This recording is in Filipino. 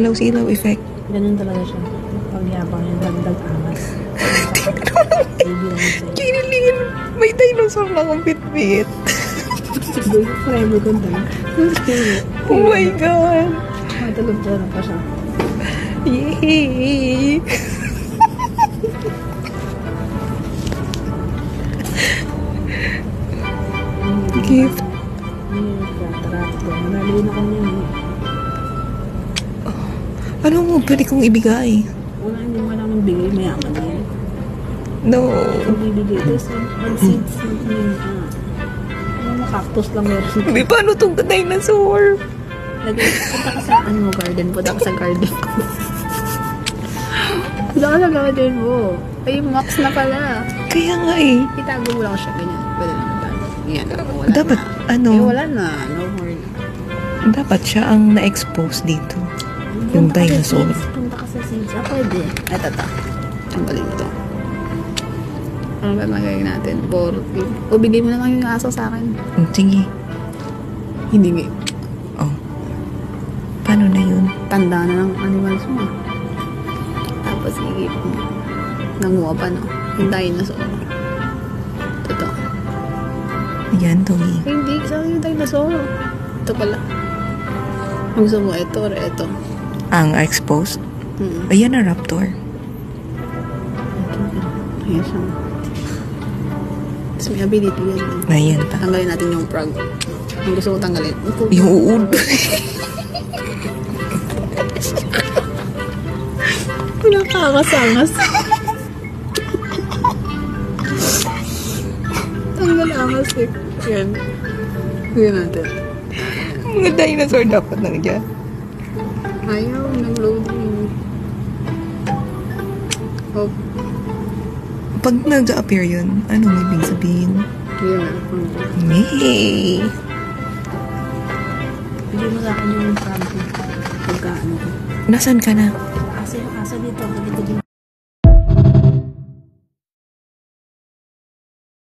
Silaw-silaw effect. Ganun talaga siya. Pagyabang yung dagdag angas. Kinilingin. May dinosaur na akong bit-bit. Forever kong tayo. Oh my God. Matulog na pa siya. Yay! Gift. Manalo na kami yun. Ano mo pwede kong ibigay? Wala, hindi mo lang bigay, mayaman yan. No. Kung bibigay, tapos ang seeds ng mga cactus lang meron. Hindi, paano itong dinosaur? Punta ka sa garden. Punta ka sa garden ko. Punta ka sa garden mo. Ay, max na pala. Kaya nga eh. Itago mo lang siya, ganyan. Pwede lang itago. Yan, wala Dapat, na. ano, Wala na. No more. dapat siya ang na-expose dito. Yung Punta ka sa dinosaur. seeds. Punta ka sa seeds. Pwede. Ito. Tanggalin mo to. Ano ba magagawin natin? O bigay mo na lang yung aso sa akin. Sige. Hindi nga. Oh. Paano na yun? Tanda na ng animals mo. Tapos sige. Nanguha pa, no? Yung dinosaur. Ito. Yan, Togi. Hindi, sa yung dinosaur. Ito pala. Ang gusto mo, ito or ito. Ang exposed? Ayan na raptor. Ayan siya. Tapos may ability yan. Ayan pa. Tanggalin natin yung frog. Ang gusto ko tanggalin. Yung uod. Nakakasangas. Tanggal angas eh. Yan. Yan natin. Mga dinosaur dapat nandiyan. Ayaw, nag-loading. Oh, Pag nag-appear yun, anong ibig sabihin? yan. Yay! Hindi mo sa akin yung frog ko. Pagkaano ko. Nasaan ka na? Kasi yung aso dito, ganito din